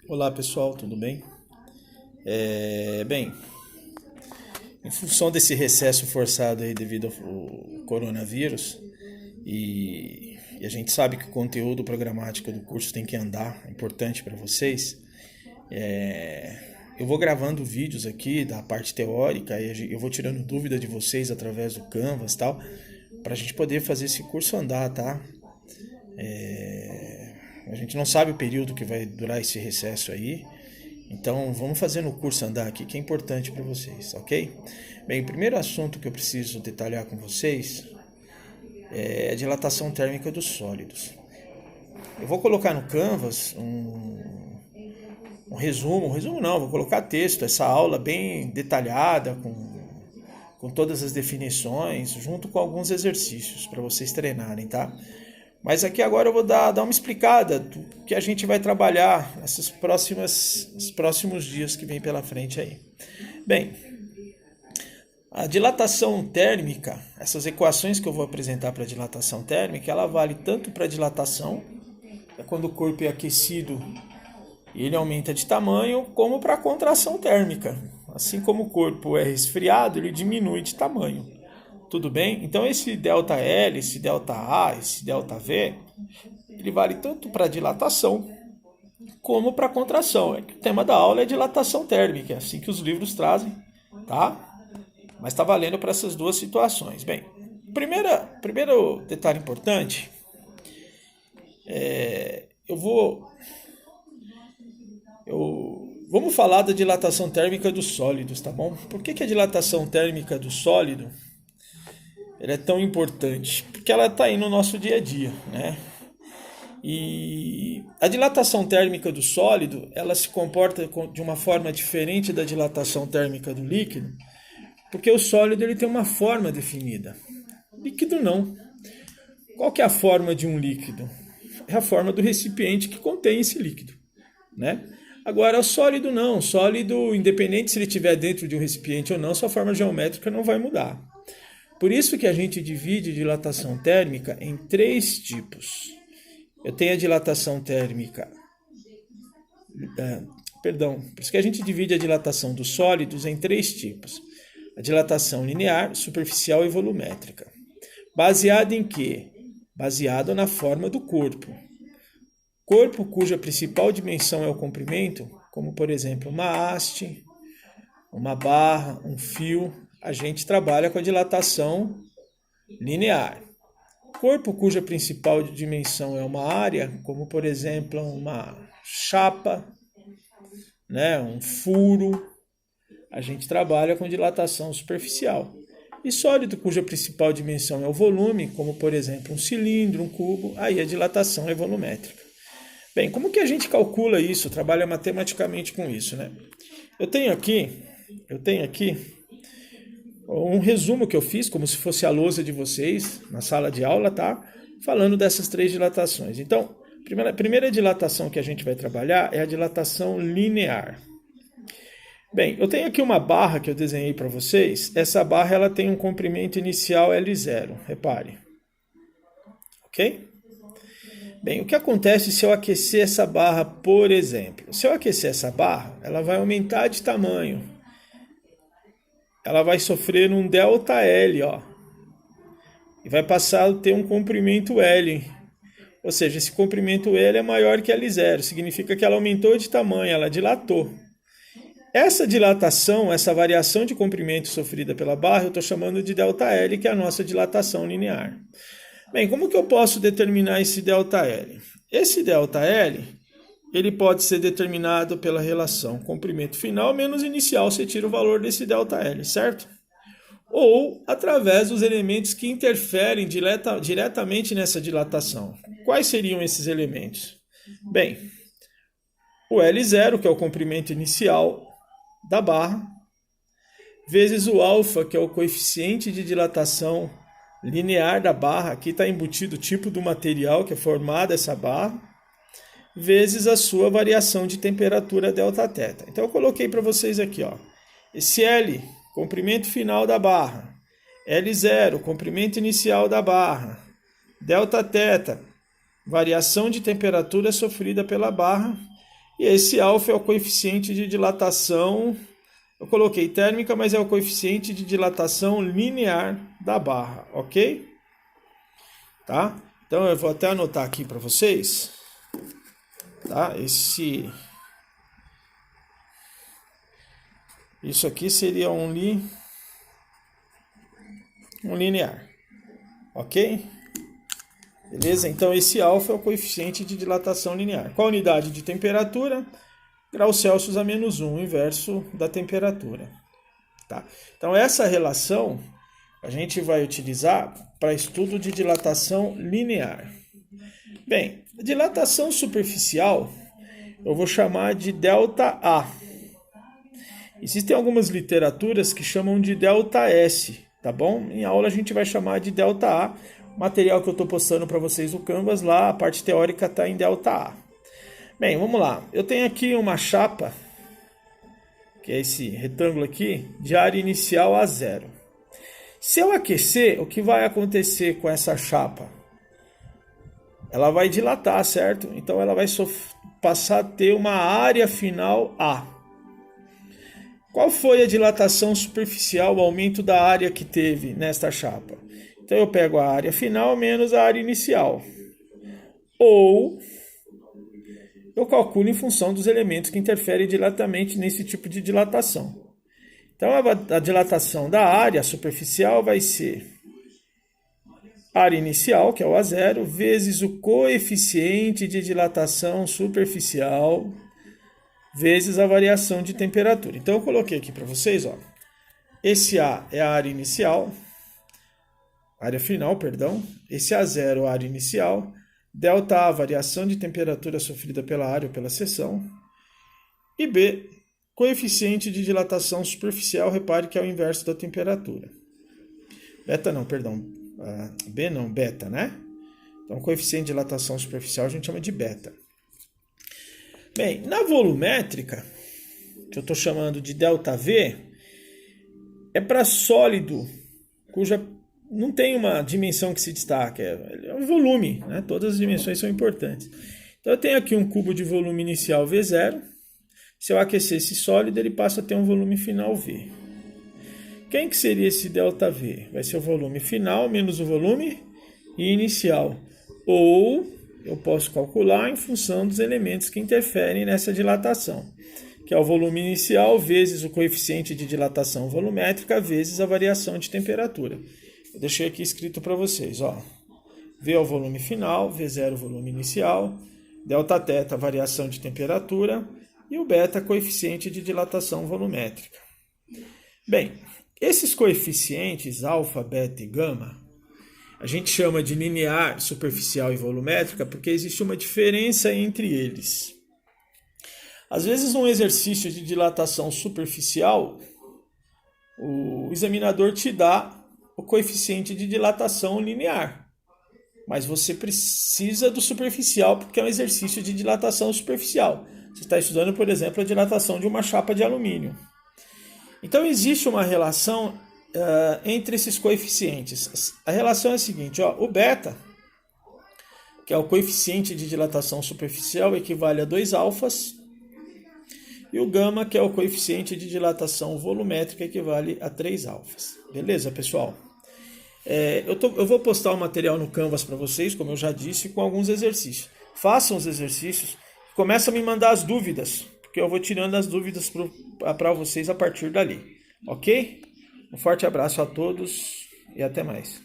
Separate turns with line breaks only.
Olá pessoal, tudo bem? Bem, em função desse recesso forçado aí devido ao coronavírus e a gente sabe que o conteúdo programático do curso tem que andar, é importante para vocês. Eu vou gravando vídeos aqui da parte teórica e eu vou tirando dúvida de vocês através do Canvas e tal, para a gente poder fazer esse curso andar, tá? A gente não sabe o período que vai durar esse recesso aí, então vamos fazer no curso andar aqui, que é importante para vocês, ok? Bem, o primeiro assunto que eu preciso detalhar com vocês é a dilatação térmica dos sólidos. Eu vou colocar no Canvas um resumo não, vou colocar texto, essa aula bem detalhada, com todas as definições, junto com alguns exercícios para vocês treinarem, tá? Mas aqui agora eu vou dar uma explicada do que a gente vai trabalhar nesses próximos dias que vem pela frente aí. Bem, a dilatação térmica, essas equações que eu vou apresentar para a dilatação térmica, ela vale tanto para a dilatação, é quando o corpo é aquecido e ele aumenta de tamanho, como para a contração térmica. Assim como o corpo é resfriado, ele diminui de tamanho. Tudo bem? Então esse ΔL, esse ΔA, esse ΔV, ele vale tanto para dilatação como para contração. O tema da aula é dilatação térmica, é assim que os livros trazem, tá? Mas está valendo para essas duas situações. Bem, primeiro detalhe importante, vamos falar da dilatação térmica dos sólidos, tá bom? Por que a dilatação térmica do sólido ela é tão importante? Porque ela está aí no nosso dia a dia, né? E a dilatação térmica do sólido, ela se comporta de uma forma diferente da dilatação térmica do líquido, porque o sólido ele tem uma forma definida. Líquido não. Qual que é a forma de um líquido? É a forma do recipiente que contém esse líquido, né? Agora, o sólido não. O sólido, independente se ele estiver dentro de um recipiente ou não, sua forma geométrica não vai mudar. Por isso que a gente divide dilatação térmica em três tipos. Eu tenho a dilatação térmica... por isso que a gente divide a dilatação dos sólidos em três tipos. A dilatação linear, superficial e volumétrica. Baseada em quê? Baseada na forma do corpo. Corpo cuja principal dimensão é o comprimento, como por exemplo uma haste, uma barra, um fio, a gente trabalha com a dilatação linear. Corpo cuja principal dimensão é uma área, como por exemplo uma chapa, né, um furo, a gente trabalha com dilatação superficial. E sólido cuja principal dimensão é o volume, como por exemplo um cilindro, um cubo, aí a dilatação é volumétrica. Bem, como que a gente calcula isso? Trabalha matematicamente com isso, né? Eu tenho aqui um resumo que eu fiz, como se fosse a lousa de vocês, na sala de aula, tá? Falando dessas três dilatações. Então, a primeira dilatação que a gente vai trabalhar é a dilatação linear. Bem, eu tenho aqui uma barra que eu desenhei para vocês. Essa barra ela tem um comprimento inicial L0, repare. Ok? Bem, o que acontece se eu aquecer essa barra, por exemplo? Se eu aquecer essa barra, ela vai aumentar de tamanho. Ela vai sofrer um ΔL, ó. E vai passar a ter um comprimento L. Ou seja, esse comprimento L é maior que L0. Significa que ela aumentou de tamanho, ela dilatou. Essa dilatação, essa variação de comprimento sofrida pela barra, eu estou chamando de ΔL, que é a nossa dilatação linear. Bem, como que eu posso determinar esse ΔL? Esse ΔL, ele pode ser determinado pela relação comprimento final menos inicial, você tira o valor desse ΔL, certo? Ou através dos elementos que interferem diretamente nessa dilatação. Quais seriam esses elementos? Bem, o L0, que é o comprimento inicial da barra, vezes o alfa, que é o coeficiente de dilatação linear da barra, aqui está embutido o tipo do material que é formada essa barra, vezes a sua variação de temperatura Δθ. Então eu coloquei para vocês aqui, ó, esse L, comprimento final da barra, L0, comprimento inicial da barra, Δθ, variação de temperatura sofrida pela barra, e esse alfa é o coeficiente de dilatação, eu coloquei térmica, mas é o coeficiente de dilatação linear da barra, ok? Tá? Então eu vou até anotar aqui para vocês, tá? Isso aqui seria um linear, ok? Beleza? Então esse alfa é o coeficiente de dilatação linear. Qual a unidade de temperatura? Graus Celsius a -1, inverso da temperatura. Tá? Então essa relação a gente vai utilizar para estudo de dilatação linear. Bem, dilatação superficial eu vou chamar de ΔA. Existem algumas literaturas que chamam de ΔS, tá bom? Em aula a gente vai chamar de ΔA. O material que eu estou postando para vocês no Canvas lá, a parte teórica está em ΔA. Bem, vamos lá. Eu tenho aqui uma chapa, que é esse retângulo aqui, de área inicial a 0. Se eu aquecer, o que vai acontecer com essa chapa? Ela vai dilatar, certo? Então ela vai passar a ter uma área final A. Qual foi a dilatação superficial, o aumento da área que teve nesta chapa? Então eu pego a área final menos a área inicial. Ou eu calculo em função dos elementos que interferem diretamente nesse tipo de dilatação. Então a dilatação da área superficial vai ser área inicial, que é o A0, vezes o coeficiente de dilatação superficial, vezes a variação de temperatura. Então eu coloquei aqui para vocês, ó, esse A é a área inicial, área final, perdão, esse A0 é a área inicial, ΔA, a variação de temperatura sofrida pela área ou pela seção, e B, coeficiente de dilatação superficial, repare que é o inverso da temperatura. Beta, né? Então, coeficiente de dilatação superficial a gente chama de beta. Bem, na volumétrica, que eu estou chamando de ΔV, é para sólido, cuja não tem uma dimensão que se destaca, é um volume, né? Todas as dimensões são importantes. Então eu tenho aqui um cubo de volume inicial V0, se eu aquecer esse sólido ele passa a ter um volume final V. Quem que seria esse ΔV? Vai ser o volume final menos o volume inicial, ou eu posso calcular em função dos elementos que interferem nessa dilatação, que é o volume inicial vezes o coeficiente de dilatação volumétrica vezes a variação de temperatura. Eu deixei aqui escrito para vocês, ó. V é o volume final, V0 o volume inicial, Δθ variação de temperatura e o beta coeficiente de dilatação volumétrica. Bem, esses coeficientes alfa, beta e gama, a gente chama de linear, superficial e volumétrica porque existe uma diferença entre eles. Às vezes, num exercício de dilatação superficial, o examinador te dá o coeficiente de dilatação linear, mas você precisa do superficial porque é um exercício de dilatação superficial. Você está estudando, por exemplo, a dilatação de uma chapa de alumínio. Então existe uma relação entre esses coeficientes. A relação é a seguinte, ó, o beta, que é o coeficiente de dilatação superficial, equivale a 2 alfas, e o gama, que é o coeficiente de dilatação volumétrica, equivale a 3 alfas. Beleza, pessoal? Eu vou postar o material no Canvas para vocês, como eu já disse, com alguns exercícios. Façam os exercícios, começem a me mandar as dúvidas, porque eu vou tirando as dúvidas para vocês a partir dali. Ok? Um forte abraço a todos e até mais.